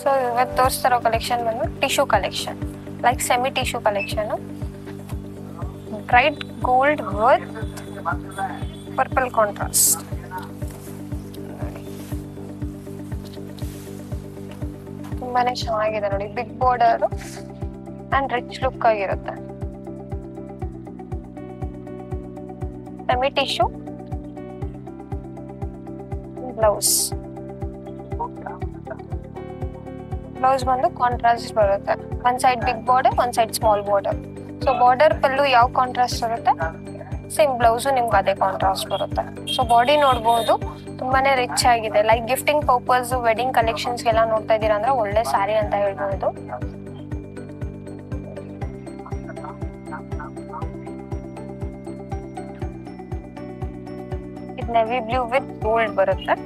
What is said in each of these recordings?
So ಇವತ್ತು ತೋರಿಸ್ತಿರೋ collection ಬಂದು tissue collection, like semi tissue collection. Bright gold with purple contrast. ತುಂಬಾನೇ ಚೆನ್ನಾಗಿದೆ ನೋಡಿ, big border and rich look ಆಗಿರುತ್ತೆ. ಸೆಮಿ ಟಿಶ್ಯೂ ಬ್ಲೌಸ್ ಬಂದು ಕಾಂಟ್ರಾಸ್ಟ್ ಬರುತ್ತೆ. ಒಂದ್ ಸೈಡ್ ಬಿಗ್ ಬಾರ್ಡರ್, ಒಂದ್ side small border. So border pallu ಯಾವ ಕಾಂಟ್ರಾಸ್ಟ್ ಬರುತ್ತೆ, ಸೇಮ್ ಬ್ಲೌಸು ನಿಮ್ಗೆ ಅದೇ ಕಾಂಟ್ರಾಸ್ಟ್ ಬರುತ್ತೆ. ಸೊ ಬಾಡಿ ನೋಡ್ಬೋದು, ತುಂಬಾನೇ ರಿಚ್ ಆಗಿದೆ. ಲೈಕ್ ಗಿಫ್ಟಿಂಗ್ ಪರ್ಪಸ್, ವೆಡ್ಡಿಂಗ್ ಕಲೆಕ್ಷನ್ಸ್ಗೆಲ್ಲ ನೋಡ್ತಾ ಇದ್ದೀರಾ ಅಂದ್ರೆ ಒಳ್ಳೆ ಸ್ಯಾರಿ ಅಂತ ಹೇಳ್ಬೋದು. ಇದು ನೆವಿ ಬ್ಲೂ ವಿತ್ ಗೋಲ್ಡ್ ಬರುತ್ತೆ.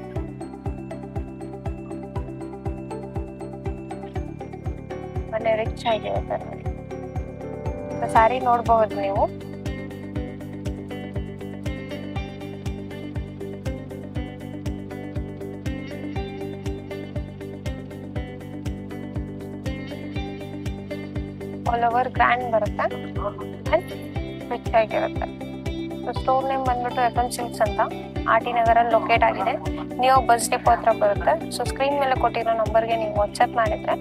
ಮನೆ ರಿಚ್ ಆಗಿರುತ್ತೆ ನೋಡಿ. ಸ್ಯಾರಿ ನೋಡಬಹುದು ನೀವು. ಆಲ್ ಓವರ್ ಗ್ರ್ಯಾಂಡ್ ಬರುತ್ತೆ ಅಂಡ್ ರಿಚ್ ಆಗಿರುತ್ತೆ. ಸ್ಟೋರ್ ನೇಮ್ ಬಂದ್ಬಿಟ್ಟು FM ಸಿಲ್ಕ್ಸ್ ಅಂತ, RT ನಗರಲ್ಲಿ ಲೊಕೇಟ್ ಆಗಿದೆ. ನೀವು ಬಸ್ ಡಿಪೋ ಹತ್ರ ಬರುತ್ತೆ. ಸೊ ಸ್ಕ್ರೀನ್ ಮೇಲೆ ಕೊಟ್ಟಿರೋ ನಂಬರ್ಗೆ ನೀವು ವಾಟ್ಸ್ಆಪ್ ಮಾಡಿದ್ರೆ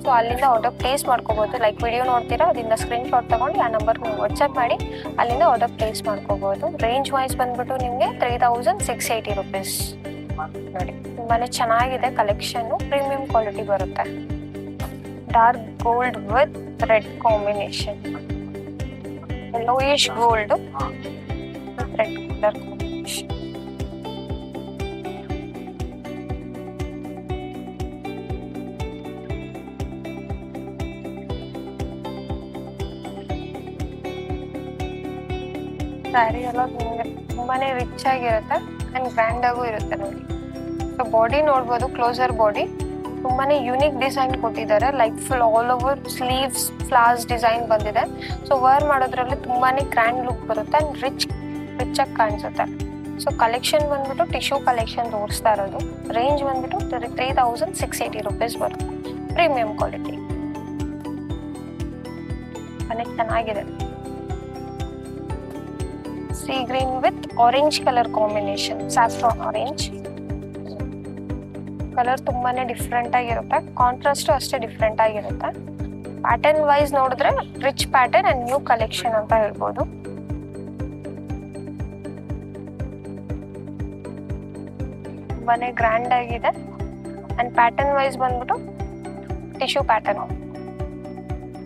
ಸೊ ಅಲ್ಲಿಂದ ಆರ್ಡರ್ ಪ್ಲೇಸ್ ಮಾಡ್ಕೋಬಹುದು. ಲೈಕ್ ವಿಡಿಯೋ ನೋಡ್ತೀರಾ, ಅದರಿಂದ ಸ್ಕ್ರೀನ್ ಶಾಟ್ ತಗೊಂಡು ಆ ನಂಬರ್ಗೆ ನೀವು ವಾಟ್ಸ್ಆಪ್ ಮಾಡಿ ಅಲ್ಲಿಂದ ಆರ್ಡರ್ ಪ್ಲೇಸ್ ಮಾಡ್ಕೋಬಹುದು. ರೇಂಜ್ ವೈಸ್ ಬಂದ್ಬಿಟ್ಟು ನಿಮಗೆ 3680 rupees ನೋಡಿ. ತುಂಬಾನೇ ಚೆನ್ನಾಗಿದೆ ಕಲೆಕ್ಷನ್, ಪ್ರೀಮಿಯಂ ಕ್ವಾಲಿಟಿ ಬರುತ್ತೆ. Dark gold with red combination, yellowish gold red colour combination. Sari ಎಲ್ಲ ತುಂಬಾನೇ ರಿಚ್ ಆಗಿರುತ್ತೆ ಅಂಡ್ ಗ್ರ್ಯಾಂಡ್ ಆಗೂ ಇರುತ್ತೆ ನೋಡಿ. ಸೊ ಬಾಡಿ ನೋಡ್ಬೋದು, ಕ್ಲೋಸರ್ ಬಾಡಿ. ತುಂಬಾನೇ ಯೂನಿಕ್ ಡಿಸೈನ್ ಕೊಟ್ಟಿದ್ದಾರೆ. Like full all over sleeves flowers design ಬಂದಿದೆ. ಸೊ ವೇರ್ ಮಾಡೋದ್ರಲ್ಲಿ ತುಂಬಾನೇ ಗ್ರ್ಯಾಂಡ್ ಲುಕ್ ಬರುತ್ತೆ ಅಂಡ್ ರಿಚ್ ಆಗಿ ಕಾಣಿಸುತ್ತೆ. ಸೊ ಕಲೆಕ್ಷನ್ ಬಂದ್ಬಿಟ್ಟು ಟಿಶ್ಯೂ ಕಲೆಕ್ಷನ್ ತೋರಿಸ್ತಾ ಇರೋದು. ರೇಂಜ್ ಬಂದ್ಬಿಟ್ಟು 3680 rupees ಬರುತ್ತೆ. ಪ್ರೀಮಿಯಂ ಕ್ವಾಲಿಟಿ, ಮನೆ ಚೆನ್ನಾಗಿದೆ. Sea green with orange colour combination, saffron orange colour. ತುಂಬಾನೇ ಡಿಫ್ರೆಂಟ್ ಆಗಿರುತ್ತೆ, ಕಾಂಟ್ರಾಸ್ಟ್ ಅಷ್ಟೇ ಡಿಫ್ರೆಂಟ್ ಆಗಿರುತ್ತೆ. ಪ್ಯಾಟರ್ನ್ ವೈಸ್ ನೋಡಿದ್ರೆ rich pattern and new collection ಅಂತ ಹೇಳ್ಬೋದು. ತುಂಬಾನೇ ಗ್ರ್ಯಾಂಡ್ ಆಗಿದೆ ಅಂಡ್ ಪ್ಯಾಟರ್ನ್ ವೈಸ್ ಬಂದ್ಬಿಟ್ಟು ಟಿಶ್ಯೂ ಪ್ಯಾಟರ್ನ್.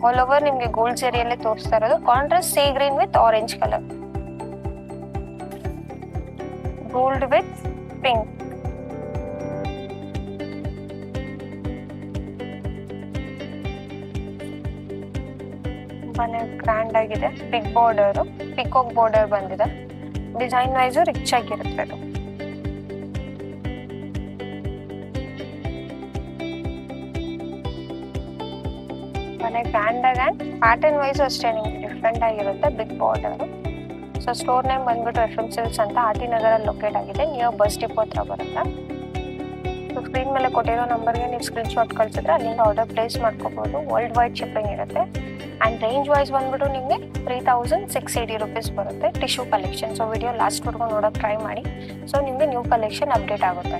ಆಲ್ ಓವರ್ ನಿಮ್ಗೆ ಗೋಲ್ಡ್ ಜರಿಯಲ್ಲೇ ತೋರಿಸ್ತಾ ಇರೋದು. Contrast sea green with orange colour, gold with pink. ತುಂಬಾನೇ ಗ್ರ್ಯಾಂಡ್ ಆಗಿದೆ. ಬಿಗ್ ಬಾರ್ಡರ್, ಪಿಕಾಕ್ ಬಾರ್ಡರ್ ಬಂದಿದೆ. ಡಿಸೈನ್ ವೈಸು ರಿಚ್ ಆಗಿರುತ್ತೆ ಅದು. ತುಂಬಾನೇ ಗ್ರ್ಯಾಂಡ್ ಆಗಿ ಅಂಡ್ ಪ್ಯಾಟರ್ನ್ ವೈಸು ಅಷ್ಟೇ ನಿಮ್ಗೆ ಡಿಫ್ರೆಂಟ್ ಆಗಿರುತ್ತೆ. Big border. So store name ಬಂದ್ಬಿಟ್ಟು FM ಸಿಲ್ಕ್ಸ್ ಅಂತ, RT ನಗರಲ್ಲಿ ಲೊಕೇಟ್ ಆಗಿದೆ. ನೀವು ಬಸ್ ಡಿಪೋ ಹತ್ರ ಬರುತ್ತೆ. ಸೊ ಸ್ಕ್ರೀನ್ ಮೇಲೆ ಕೊಟ್ಟಿರೋ ನಂಬರ್ಗೆ ನೀವು ಸ್ಕ್ರೀನ್ ಶಾಟ್ ಕಳಿಸಿದ್ರೆ ಅಲ್ಲಿಂದ ಆರ್ಡರ್ ಪ್ಲೇಸ್ ಮಾಡ್ಕೋಬಹುದು. ವರ್ಲ್ಡ್ ವೈಡ್ ಶಿಪ್ಪಿಂಗ್ ಇರುತ್ತೆ. ಆ್ಯಂಡ್ ರೇಂಜ್ ವೈಸ್ ಬಂದ್ಬಿಟ್ಟು ನಿಮಗೆ 3680 rupees ಬರುತ್ತೆ. Tissue collection. ಸೊ ವಿಡಿಯೋ ಲಾಸ್ಟ್ವರೆಗೂ ನೋಡೋಕೆ ಟ್ರೈ ಮಾಡಿ. ಸೊ ನಿಮಗೆ ನ್ಯೂ ಕಲೆಕ್ಷನ್ ಅಪ್ಡೇಟ್ ಆಗುತ್ತೆ.